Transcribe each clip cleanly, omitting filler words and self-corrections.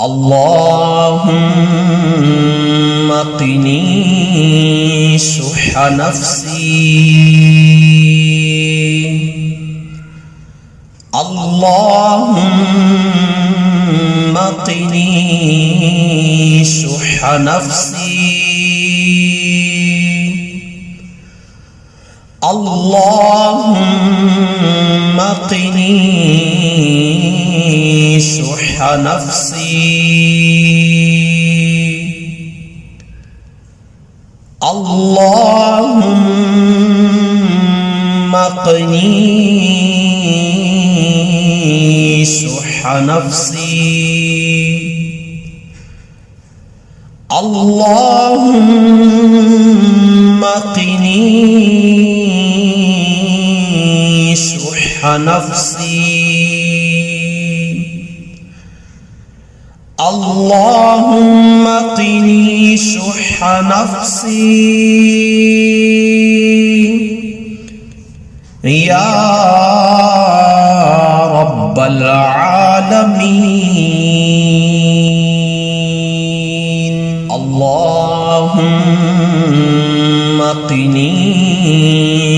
اللهم قني شح نفسي. اللهم قني شح نفسي. اللهم قني شح نفسي. اللهم قني شح نفسي. اللهم قني شح نفسي. اللهم قني شح نفسي يا رب العالمين. اللهم قني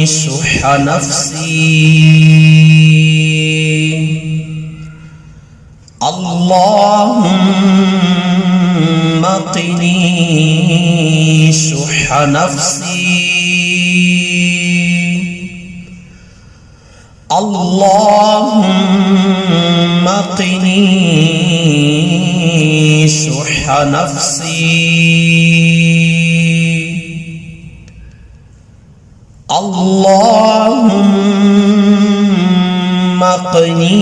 شح نفسي. اللهم قني شح نفسي. اللهم قني شح نفسي. اللهم قني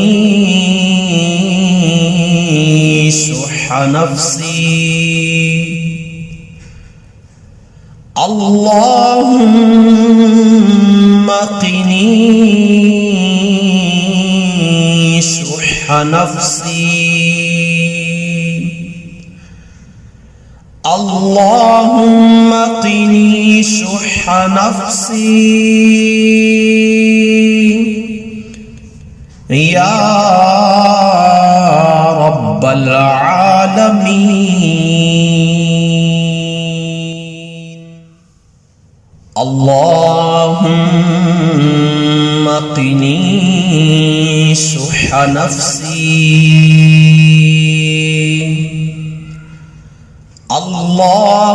شح نفسي. اللهم قني شح نفسي. اللهم قني شح نفسي يا رب العالمين. اللهم قني شح نفسي. اللهم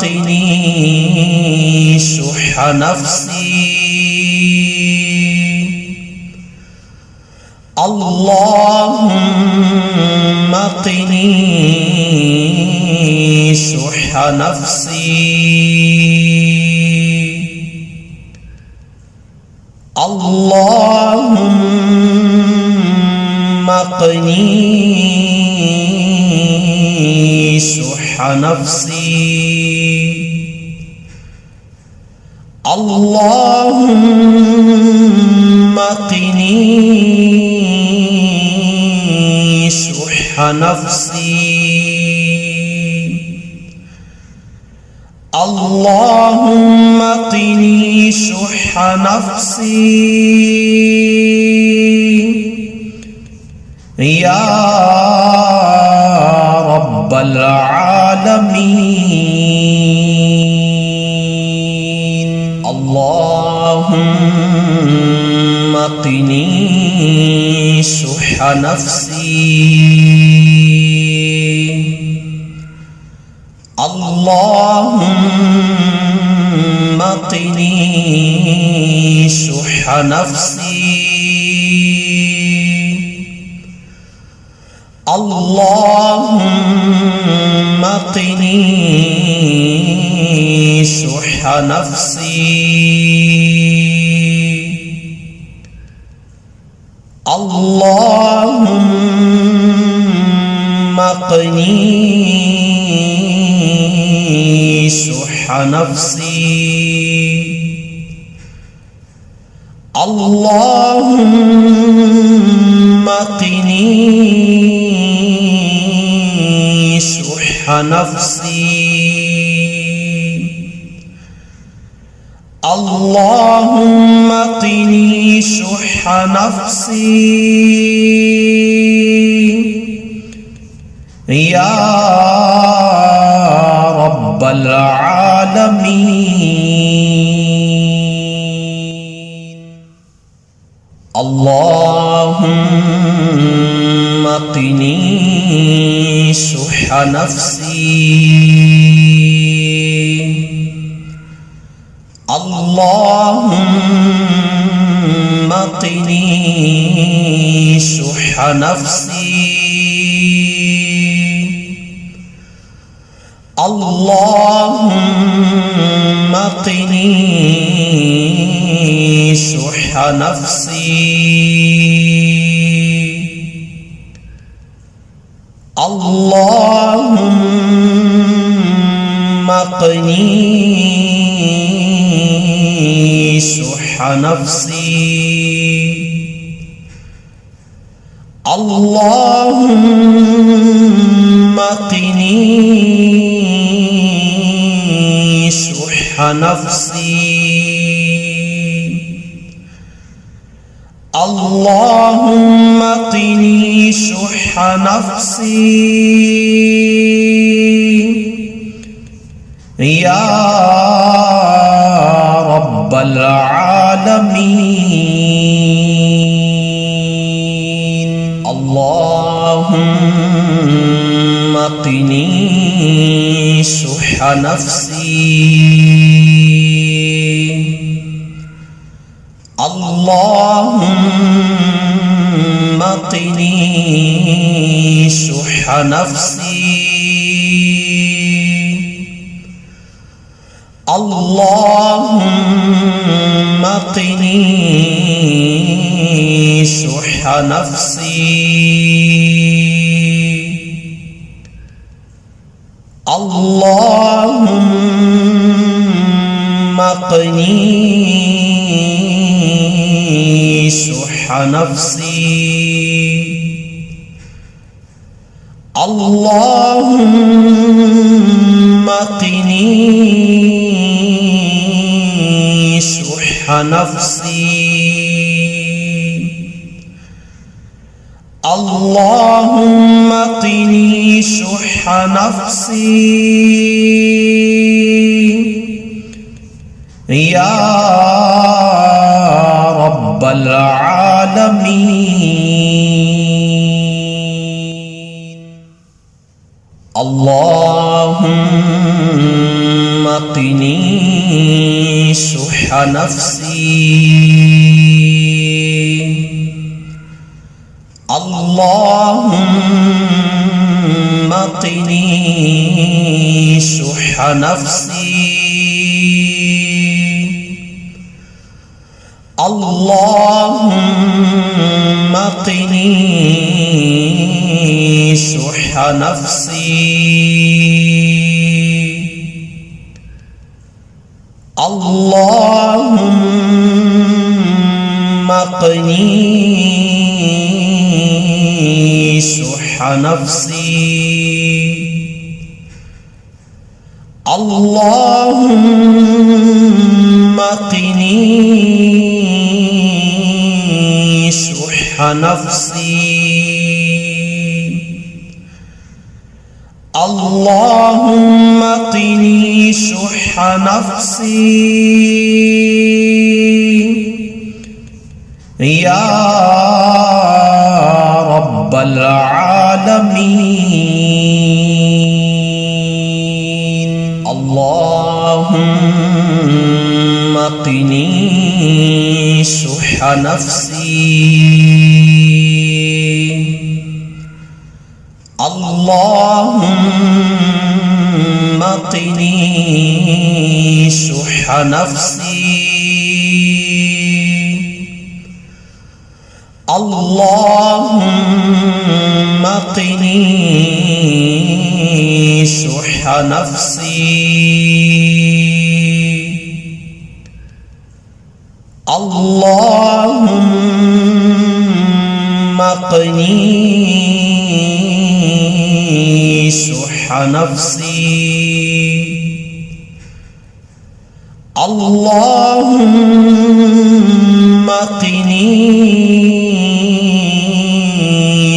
قني شح نفسي. اللهم قني شح نفسي. اللهم قني شح نفسي. اللهم قني شح نفسي. اللهم قني شح نفسي يا رب العالمين. اللهم قني شح نفسي. اللهم قني شح نفسي. اللهم قني شح نفسي. اللهم قني شح نفسي. اللهم قني شح نفسي. اللهم قني شح نفسي يا رب العالمين. اللهم قني شح نفسي. اللهم قني شح نفسي. اللهم قني شح نفسي. اللهم قني شح نفسي. اللهم قني شح نفسي. اللهم قني شح نفسي. يا رب العالمين. اللهم قني شح نفسي. اللهم قني شح نفسي. اللهم قني شح نفسي. اللهم قني شح نفسي. اللهم قني شح نفسي. اللهم قني شح نفسي. يا رب العالمين. اللهم قني شح نفسي. اللهم قني شح نفسي. اللهم قني شح نفسي. اللهم قني شح نفسي. اللهم قني شح نفسي. اللهم قني شح نفسي. يا رب العالمين. اللهم قني شح نفسي. اللهم قني شح نفسي. اللهم قني شح نفسي. اللهم قني شح نفسي. اللهم قني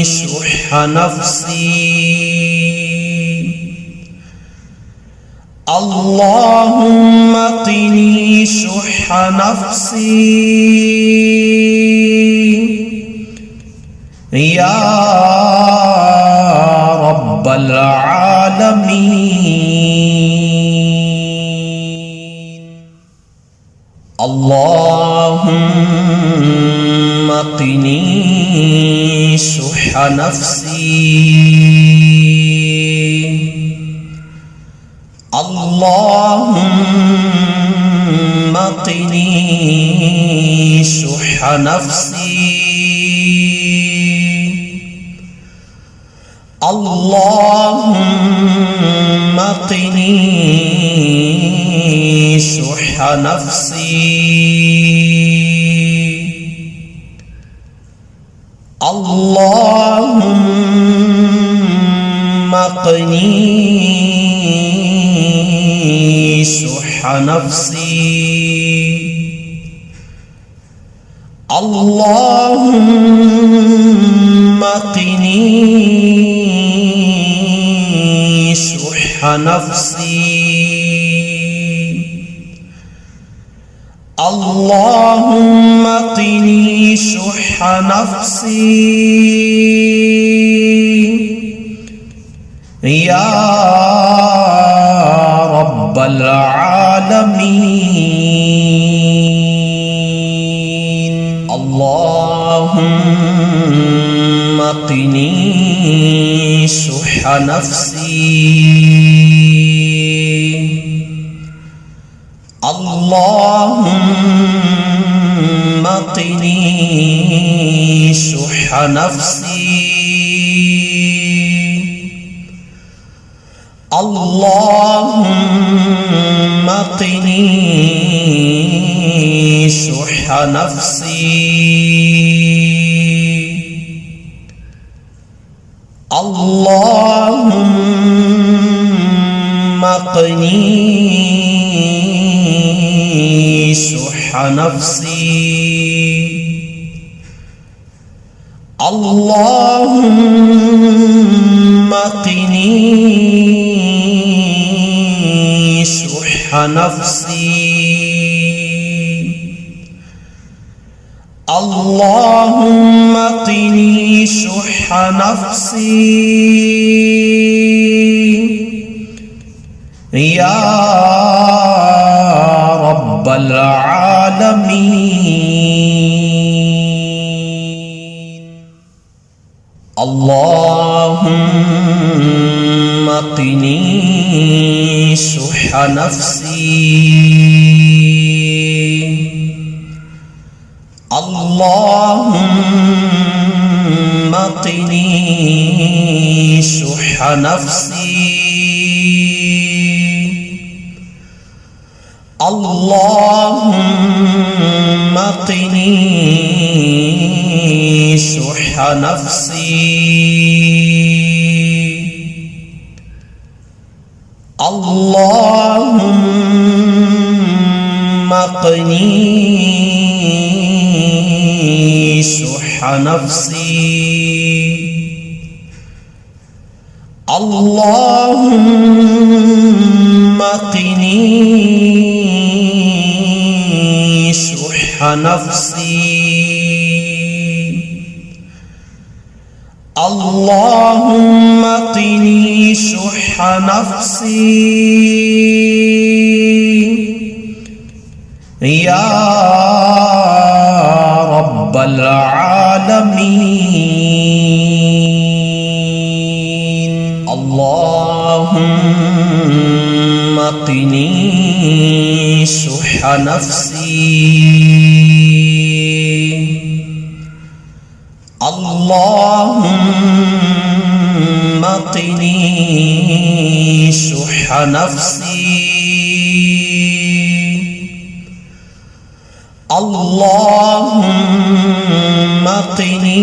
شح نفسي. شح نفسي يا رب العالمين. اللهم قني شح نفسي. اللهم قني شح نفسي. اللهم قني شح نفسي. اللهم قني شح نفسي. اللهم قني شح نفسي. اللهم قني شح نفسي يا رب العالمين. اللهم قني شح نفسي. اللهم قني شح نفسي. اللهم قني شح نفسي. اللهم قني شح نفسي. اللهم قني شح نفسي. اللهم قني شح نفسي يا رب العالمين. اللهم قني شح نفسي. اللهم قني شح نفسي. اللهم قني شح نفسي. اللهم قني شح نفسي. اللهم قني شح نفسي. اللهم قني شح نفسي يا رب العالمين. اللهم قني شح نفسي. اللهم قني شح نفسي. اللهم قني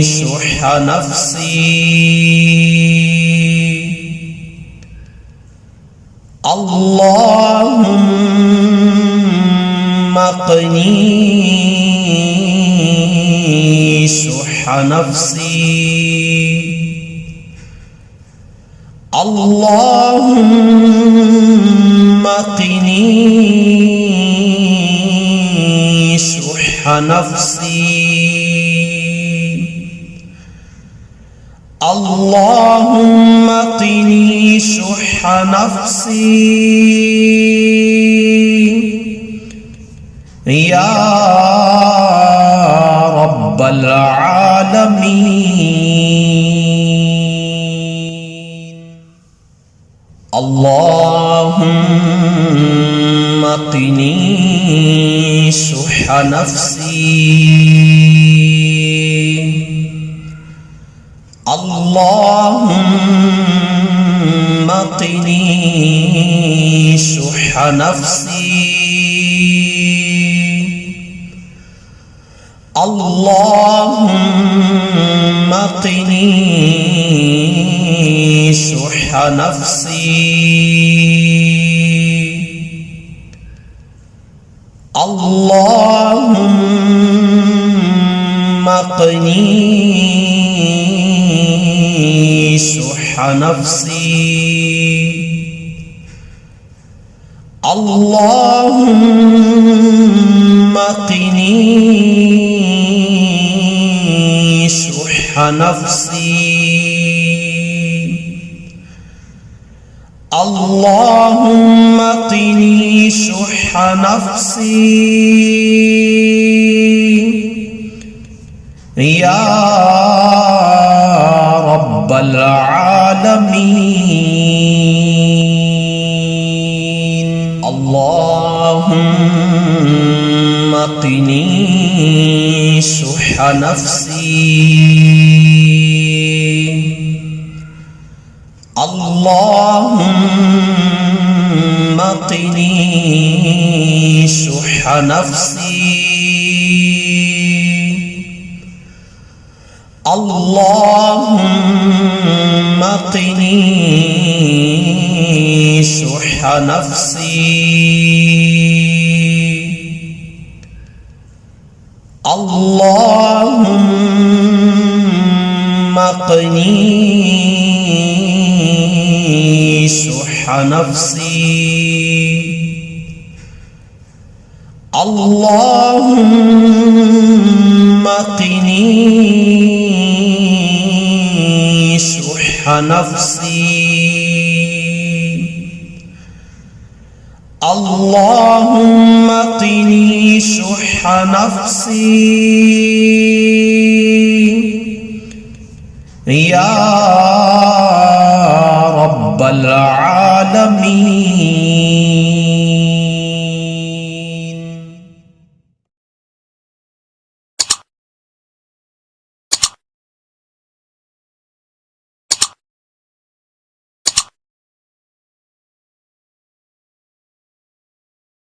شح نفسي. اللهم قني شح نفسي. اللهم قني شح نفسي اللهم قني شح نفسي يا رب العالمين اللهم قني شح نفسي اللهم قني شح نفسي اللهم قني شح نفسي اللهم قني شح نفسي اللهم قني شح نفسي اللهم قني شح نفسي يا رب العالمين اللهم قني شح نفسي اللهم قني شح نفسي اللهم قني شح نفسي اللهم قني شح نفسي اللهم قني شح نفسي اللهم قني شح نفسي يا رب العالمين